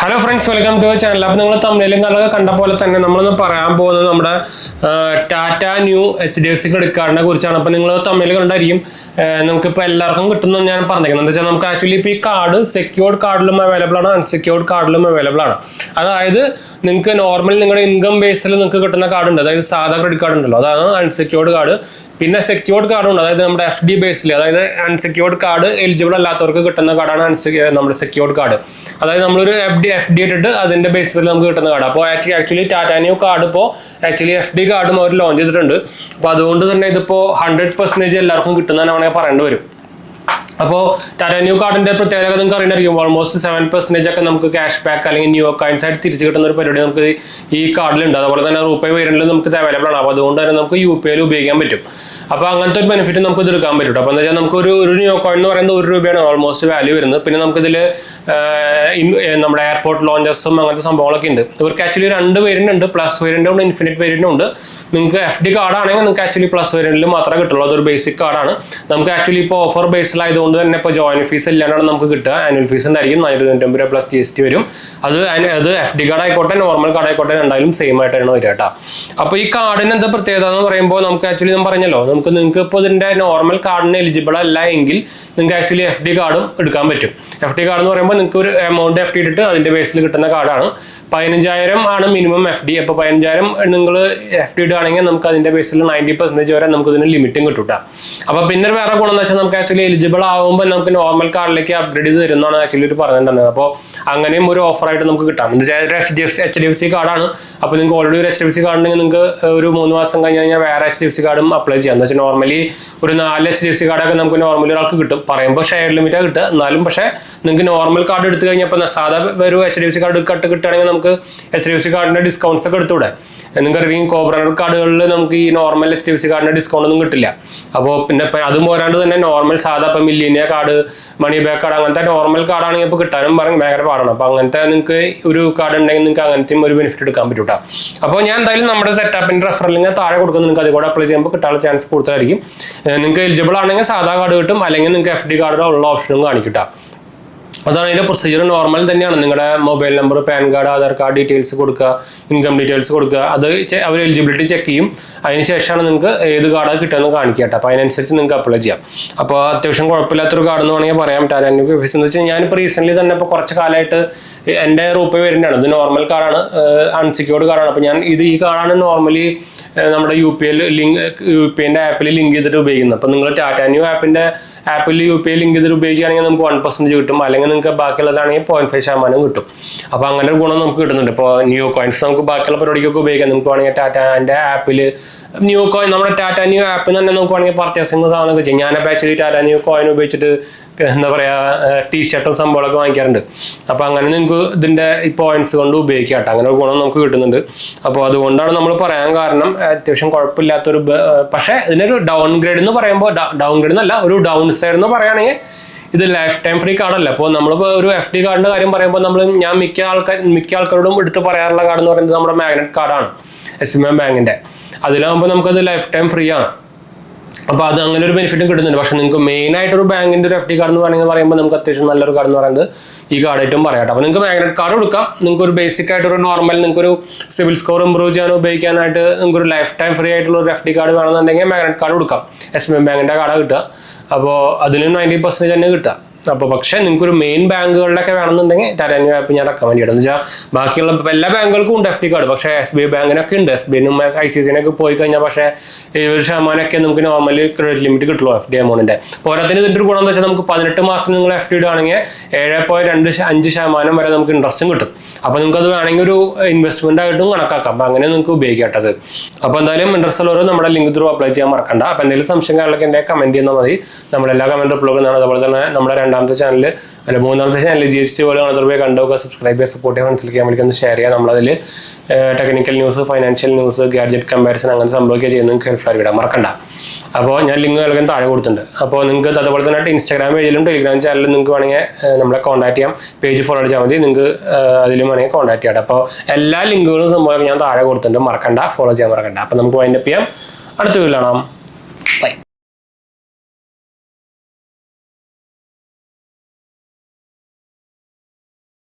Hello friends, welcome to channel. അപ്പോൾ നിങ്ങൾ തമിഴിലും കണ്ടൊക്കെ കണ്ട പോലെ തന്നെ നമ്മളൊന്ന് പറയാൻ പോകുന്നത് നമ്മുടെ ടാറ്റ ന്യൂ HDFC ക്രെഡിറ്റ് കാർഡിനെ കുറിച്ചാണ്. അപ്പോൾ നിങ്ങൾ തമിഴിൽ കണ്ടായിരിക്കും. നമുക്കിപ്പോൾ എല്ലാവർക്കും കിട്ടുന്ന ഞാൻ പറഞ്ഞേക്കുന്നത് എന്താ വെച്ചാൽ നമുക്ക് ആക്ച്വലി ഇപ്പോൾ ഈ കാർഡ് സെക്യൂർഡ് കാർഡിലും അവൈലബിൾ ആണ്, അൺസെക്യൂർഡ് കാർഡിലും അവൈലബിൾ ആണ്. അതായത് നിങ്ങൾക്ക് നോർമൽ നിങ്ങളുടെ ഇൻകം ബേസിൽ നിങ്ങൾക്ക് കിട്ടുന്ന കാർഡ് ഉണ്ട്, അതായത് സാധാ ക്രെഡിറ്റ് കാർഡ് ഉണ്ടല്ലോ, അതാണ് അൺസെക്യൂർഡ് കാർഡ്. പിന്നെ സെക്യൂർഡ് കാർഡ് ഉണ്ട്, അതായത് നമ്മുടെ FD ബേസിൽ, അതായത് അൺസെക്യൂർഡ് കാർഡ് എലിജിബിൾ അല്ലാത്തവർക്ക് കിട്ടുന്ന കാർഡാണ് നമ്മുടെ സെക്യൂർഡ് കാർഡ്. അതായത് നമ്മളൊരു FD ഇട്ടിട്ട് അതിന്റെ ബേസിൽ നമുക്ക് കിട്ടുന്ന കാർഡ്. അപ്പോൾ ആക്ച്വലി ടാറ്റ ന്യൂ കാർഡ് ഇപ്പോൾ ആക്ച്വലി FD കാർഡും അവർ ലോഞ്ച് ചെയ്തിട്ടുണ്ട്. അപ്പോൾ അതുകൊണ്ട് തന്നെ ഇതിപ്പോൾ 100% എല്ലാവർക്കും കിട്ടുന്നതാണ് വേണമെങ്കിൽ പറയേണ്ടി വരും. അപ്പോൾ ടാറ്റ ന്യൂ കാർഡിന്റെ പ്രത്യേകത നിങ്ങൾക്ക് അറിയായിരിക്കും. ഓൾമോസ്റ്റ് 7% ഒക്കെ നമുക്ക് ക്യാഷ് ബാക്ക് അല്ലെങ്കിൽ ന്യൂ കോയിൻസ് ആയിട്ട് തിരിച്ചു കിട്ടുന്ന ഒരു പരിപാടി നമുക്ക് ഈ കാർഡിലുണ്ട്. അതുപോലെ തന്നെ റൂപേ വേരിയന്റിൽ നമുക്ക് ഇത് അവൈലബിൾ ആണ്. അപ്പോൾ അതുകൊണ്ട് തന്നെ നമുക്ക് UPI ഉപയോഗിക്കാൻ പറ്റും. അപ്പോൾ അങ്ങനത്തെ ഒരു ബെനിഫിറ്റ് നമുക്ക് ഇത് എടുക്കാൻ പറ്റും. അപ്പോൾ എന്താ വെച്ചാൽ നമുക്ക് ഒരു ന്യൂ കോയിൻ എന്ന് പറയുന്നത് 1 രൂപയാണ് ഓൾമോസ്റ്റ് വാല്യൂ വരുന്നത്. പിന്നെ നമുക്കിതിൽ നമ്മുടെ എയർപോർട്ട് ലോഞ്ചസും അങ്ങനത്തെ സംഭവങ്ങളൊക്കെ ഉണ്ട്. ഇവർക്ക് ആക്ച്വലി 2 വേരിയന്റ് ഉണ്ട്, പ്ലസ് വേരിയന്റും ഉണ്ട്, ഇൻഫിനിറ്റ് വേരിയന്റും ഉണ്ട്. നിങ്ങൾക്ക് FD കാർഡാണെങ്കിൽ നിങ്ങൾക്ക് ആക്ച്വലി പ്ലസ് വേരിയന്റിൽ മാത്രമേ കിട്ടുള്ളൂ. അതൊരു ബേസിക് കാർഡാണ്. നമുക്ക് ആക്ച്വലി ഇപ്പോൾ ഓഫർ ബേസിലായതുകൊണ്ട് തന്നെ ഇപ്പോൾ ജോയിൻ ഫീസ് ഇല്ലാണ്ടാണ് നമുക്ക് കിട്ടുക. ആനുവൽ ഫീസ് ഉണ്ടായിരിക്കും 490 പ്ലസ് GST വരും. അത് FD കാർഡ് ആയിക്കോട്ടെ നോർമൽ കാർഡ് ആയിക്കോട്ടെ രണ്ടായാലും സെയിം ആയിട്ടാണ് വരിക കേട്ടോ. അപ്പോൾ ഈ കാർഡിന് എന്താ പ്രത്യേകത എന്ന് പറയുമ്പോൾ നമുക്ക് ആക്ച്വലി ഞാൻ പറഞ്ഞല്ലോ, നിങ്ങൾക്ക് ഇപ്പോൾ ഇതിന്റെ നോർമൽ കാർഡിന് എലിജിബിൾ അല്ല എങ്കിൽ നിങ്ങൾക്ക് ആക്ച്വലി FD കാർഡും എടുക്കാൻ പറ്റും. FD കാർഡ് എന്ന് പറയുമ്പോൾ നിങ്ങൾക്ക് ഒരു എമൗണ്ട് FD ഇട്ടിട്ട് അതിന്റെ ബേസിൽ കിട്ടുന്ന കാർഡാണ്. 15,000 ആണ് മിനിമം FD. അപ്പോൾ 15,000 നിങ്ങൾ FD ഇടുകയാണെങ്കിൽ നമുക്ക് അതിന്റെ ബേസിൽ 90% വരെ നമുക്ക് ഇതിന് ലിമിറ്റും കിട്ടും. അപ്പോൾ പിന്നെ വേറെ ഗുണം എന്ന് വെച്ചാൽ നമുക്ക് ആക്ച്വലി എലിജിബിൾ ആകുമ്പോൾ നമുക്ക് നോർമൽ കാർഡിലേക്ക് അപ്ഗ്രേഡ് ചെയ്ത് തരുന്നതാണ് ആക്ച്വലി ഒരു പറഞ്ഞിട്ടുണ്ടായിരുന്നത്. അപ്പോൾ അങ്ങനെയും ഒരു ഓഫറായിട്ട് നമുക്ക് കിട്ടാം. എന്താ വെച്ചാൽ HDFC കാർഡാണ്. അപ്പോൾ നിങ്ങൾക്ക് ഓൾറെഡി ഒരു HDFC കാർഡ് ഉണ്ടെങ്കിൽ നിങ്ങൾക്ക് ഒരു 3 മാസം കഴിഞ്ഞ് കഴിഞ്ഞാൽ വേറെ HDFC കാർഡും അപ്ലൈ ചെയ്യാം. എന്താ വെച്ചാൽ നോർമലി ഒരു 4 HDFC കാർഡൊക്കെ നമുക്ക് നോർമലി ഒരാൾക്ക് കിട്ടും. പറയുമ്പോൾ ഷെയർ ലിമിറ്റാണ് കിട്ടുക. എന്നാലും പക്ഷേ നിങ്ങൾക്ക് നോർമൽ കാർഡ് എടുത്തു കഴിഞ്ഞപ്പോൾ സാധാ ഒരു HDFC കാർഡ് കിട്ടുകയാണെങ്കിൽ നമുക്ക് HDFC കാർഡിന്റെ ഡിസ്കൗണ്ട്സ് ഒക്കെ എടുത്തൂടെ. നിങ്ങൾക്ക് അറിയാം കോർപ്പറേറ്റ് കാർഡുകളിൽ നമുക്ക് ഈ നോർമൽ HDFC കാർഡിന്റെ ഡിസ്കൗണ്ട് ഒന്നും കിട്ടില്ല. അപ്പോൾ പിന്നെ അതും പോരാണ്ട് തന്നെ നോർമൽ സാധാ ഇപ്പം മില്ലിനിയ കാർഡ്, മണി ബാക്ക് കാർഡ്, അങ്ങനത്തെ നോർമൽ കാർഡാണെങ്കിൽ ഇപ്പോൾ കിട്ടാനും ഭയങ്കര പാടാണ്. അപ്പോൾ അങ്ങനത്തെ നിങ്ങൾക്ക് ഒരു കാർഡ് ഉണ്ടെങ്കിൽ നിങ്ങൾക്ക് അങ്ങനത്തെയും ഒരു ബെനിഫിറ്റ് എടുക്കാൻ പറ്റും കേട്ടോ. അപ്പോൾ ഞാൻ എന്തായാലും നമ്മുടെ സെറ്റപ്പിന്റെ റെഫറൽ ലിങ്ക് താഴെ കൊടുക്കുന്നു. നിങ്ങൾക്ക് അതുകൂടെ അപ്ലൈ ചെയ്യുമ്പോൾ കിട്ടാനുള്ള ചാൻസ് കൂടുതലായിരിക്കും. നിങ്ങൾക്ക് എലിജിബിൾ ആണെങ്കിൽ സാധാ കാർഡ് കിട്ടും, അല്ലെങ്കിൽ നിങ്ങൾക്ക് FD കാർഡ് ഉള്ള ഓപ്ഷനും കാണിക്കും കേട്ടോ. അതാണ് അതിന്റെ പ്രൊസീജിയർ. നോർമൽ തന്നെയാണ്. നിങ്ങളുടെ mobile number, pan card, Aadhaar card details കൊടുക്കുക, ഇൻകം ഡീറ്റെയിൽസ് കൊടുക്കുക. അത് അവർ എലിജിബിലിറ്റി ചെക്ക് ചെയ്യും. അതിനുശേഷമാണ് നിങ്ങൾക്ക് ഏത് കാർഡാണ് കിട്ടുമെന്ന് കാണിക്കുക കേട്ടോ. അപ്പോൾ അതിനനുസരിച്ച് നിങ്ങൾക്ക് അപ്ലൈ ചെയ്യാം. അപ്പോൾ അത്യാവശ്യം കുഴപ്പമില്ലാത്തൊരു കാർഡ് എന്ന് വേണമെങ്കിൽ പറയാം ടാറ്റ ന്യൂ ഫീസ് എന്ന് വെച്ചാൽ ഞാനിപ്പോൾ റീസെന്റ് തന്നെ ഇപ്പോൾ കുറച്ച് കാലമായിട്ട് എൻ്റെ റൂപേ വേരിയന്റാണ്. ഇത് നോർമൽ കാർഡാണ്, അൺസെക്യൂർഡ് കാർഡാണ്. അപ്പോൾ ഞാൻ ഈ കാർഡാണ് നോർമലി നമ്മുടെ UPIന്റെ ആപ്പിൽ ലിങ്ക് ചെയ്തിട്ട് ഉപയോഗിക്കുന്നത്. അപ്പോൾ നിങ്ങൾ ടാറ്റ ന്യൂ ആപ്പിൽ UPI ലിങ്ക് ചെയ്തിട്ട് ഉപയോഗിക്കുകയാണെങ്കിൽ നമുക്ക് 1% കിട്ടും, അല്ലെങ്കിൽ നിങ്ങൾക്ക് ബാക്കിയുള്ളതാണെങ്കിൽ 0.5% കിട്ടും. അപ്പോൾ അങ്ങനെ ഒരു ഗുണം നമുക്ക് കിട്ടുന്നുണ്ട്. ഇപ്പോൾ ന്യൂ കോയിൻസ് നമുക്ക് ബാക്കിയുള്ള പരിപാടിക്കൊക്കെ ഉപയോഗിക്കാം. നമുക്ക് വേണമെങ്കിൽ ടാറ്റാൻ്റെ ആപ്പിൽ ന്യൂ കോയിൻ, നമ്മുടെ ടാറ്റ ന്യൂ ആപ്പിൽ തന്നെ നമുക്ക് വേണമെങ്കിൽ പർച്ചേസിങ് സാധനമൊക്കെ ചെയ്യും. ഞാനപ്പോൾ ആക്ച്വലി ടാറ്റ ന്യൂ കോയിൻ ഉപയോഗിച്ചിട്ട് എന്താ പറയുക ടീഷർട്ടും സംഭവങ്ങളൊക്കെ വാങ്ങിക്കാറുണ്ട്. അപ്പോൾ അങ്ങനെ നിങ്ങൾക്ക് ഇതിൻ്റെ ഈ പോയിന്റ്സ് കൊണ്ട് ഉപയോഗിക്കാം കേട്ടോ. അങ്ങനെ ഒരു ഗുണം നമുക്ക് കിട്ടുന്നുണ്ട്. അപ്പോൾ അതുകൊണ്ടാണ് നമ്മൾ പറയാൻ കാരണം അത്യാവശ്യം കുഴപ്പമില്ലാത്തൊരു, പക്ഷേ ഇതിനൊരു ഡൗൺ ഗ്രേഡ് എന്ന് പറയുമ്പോൾ ഡൗൺ ഗ്രേഡ് എന്നല്ല, ഒരു ഡൗൺ സൈഡ് എന്ന് പറയുകയാണെങ്കിൽ ഇത് ലൈഫ് ടൈം ഫ്രീ കാർഡല്ല. അപ്പോൾ നമ്മളിപ്പോൾ ഒരു FD കാർഡിൻ്റെ കാര്യം പറയുമ്പോൾ ഞാൻ മിക്ക ആൾക്കാരോടും എടുത്ത് പറയാറുള്ള കാർഡ് എന്ന് പറയുന്നത് നമ്മുടെ മാഗ്നറ്റ് കാർഡാണ്, SBI ബാങ്കിൻ്റെ. അതിലാകുമ്പോൾ നമുക്കത് ലൈഫ് ടൈം ഫ്രീ ആണ്. അപ്പോൾ അത് അങ്ങനെ ഒരു ബെനിഫിറ്റും കിട്ടുന്നുണ്ട്. പക്ഷേ നിങ്ങൾക്ക് മെയിൻ ആയിട്ടൊരു ബാങ്കിൻ്റെ ഒരു FD കാർഡ് എന്ന് പറയുമ്പോൾ നമുക്ക് അത്യാവശ്യം നല്ലൊരു കാർഡ് എന്ന് പറയുന്നത് ഈ കാർഡായിട്ടും പറയാം. അപ്പോൾ നിങ്ങൾക്ക് മാഗ്നറ്റ് കാർഡ് കൊടുക്കാം. നിങ്ങൾക്ക് ഒരു ബേസിക് ആയിട്ടൊരു നോർമൽ നിങ്ങൾക്കൊരു സിവിൽ സ്കോർ ഇമ്പ്രൂവ് ചെയ്യാൻ ഉപയോഗിക്കാനായിട്ട് നിങ്ങൾക്കൊരു ലൈഫ് ടൈം ഫ്രീ ആയിട്ടുള്ള ഒരു FD കാർഡ് വേണമെന്നുണ്ടെങ്കിൽ മാഗ്നറ്റ് കാർഡ് കൊടുക്കാം. SBI ബാങ്കിൻ്റെ കാർഡാണ് കിട്ടുക. അപ്പോൾ അതിനും 90% തന്നെ കിട്ടുക. അപ്പോൾ പക്ഷേ നിങ്ങൾക്കൊരു മെയിൻ ബാങ്കുകളിലൊക്കെ വേണമെന്നുണ്ടെങ്കിൽ ടാറ്റ ന്യൂ ആപ്പ് ഞാൻ റെക്കമെൻഡ് ചെയ്യണം. എന്ന് വെച്ചാൽ ബാക്കിയുള്ള എല്ലാ ബാങ്കുകൾക്കും ഉണ്ട് FD കാർഡ്, പക്ഷേ SBI ബാങ്കിനൊക്കെ ഉണ്ട്. SBIനും ICICIനൊക്കെ പോയി കഴിഞ്ഞാൽ പക്ഷേ 7% നമുക്ക് നോർമലി ക്രെഡിറ്റ് ലിമിറ്റ് കിട്ടുള്ളൂ FD എമൗണ്ടിൻ്റെ. പോരാത്തിന് ഇതിൻ്റെ ഒരു ഗുണം എന്ന് വെച്ചാൽ നമുക്ക് 18 മാസം നിങ്ങൾ FD ഇടുകയാണെങ്കിൽ 7.25% വരെ നമുക്ക് ഇൻട്രസ്റ്റും കിട്ടും. അപ്പോൾ നിങ്ങൾക്ക് അത് വേണമെങ്കിൽ ഒരു ഇൻവെസ്റ്റ്മെന്റ് ആയിട്ടും കണക്കാക്കാം. അപ്പോൾ അങ്ങനെ നിങ്ങൾക്ക് ഉപയോഗിക്കേണ്ടത്. അപ്പോൾ എന്തായാലും ഇൻട്രസ്റ്റ് ഉള്ളവർ നമ്മുടെ ലിങ്ക് ത്രൂ അപ്ലൈ ചെയ്യാൻ മറക്കണ്ട. അപ്പോൾ എന്തെങ്കിലും സംശയം കാര്യങ്ങളൊക്കെ എൻ്റെ കമന്റ് ചെയ്യുന്നാൽ മതി. നമ്മളെല്ലാ കമന്റ് റിപ്ലൈ ചെയ്യുന്നതാണ്. അതുപോലെ തന്നെ നമ്മുടെ മൂന്നാമത്തെ ചാനൽ GST പോലെ കാണുന്നവർ കണ്ടൊക്കെ സബ്സ്ക്രൈബ് ചെയ്യുക, സപ്പോർട്ട് ചെയ്യാൻ, മനസ്സിലാക്കാൻ വേണ്ടി ഷെയർ ചെയ്യുക. നമ്മളതിൽ technical news, financial news, gadget comparison അങ്ങനെ സംഭവിക്കുക ചെയ്യുന്നത് നിങ്ങൾക്ക് ഹെൽപ്ഫുൾ ഇടാൻ മറക്കണ്ട. അപ്പോൾ ഞാൻ ലിങ്ക് നൽകാൻ താഴെ കൊടുത്തിട്ടുണ്ട്. അപ്പോൾ നിങ്ങൾക്ക് അതുപോലെ തന്നെ ഇൻസ്റ്റാഗ്രാം പേജിലും ടെലിഗ്രാം ചാനലിലും നിങ്ങൾക്ക് വേണമെങ്കിൽ നമ്മളെ കോൺടാക്ട് ചെയ്യാം. പേജ് ഫോളോ അടിച്ചാൽ മതി. നിങ്ങൾക്ക് അതിലും വേണമെങ്കിൽ കോൺടാക്ട് ചെയ്യാം. അപ്പോൾ എല്ലാ ലിങ്കുകളും സംഭവം ഞാൻ താഴെ കൊടുത്തിട്ടുണ്ട്. മറക്കണ്ട, ഫോളോ ചെയ്യാൻ മറക്കണ്ട. അപ്പോൾ നമുക്ക് വൈൻഡപ്പ് ചെയ്യാം. അടുത്ത വീഡിയോയിൽ കാണാം.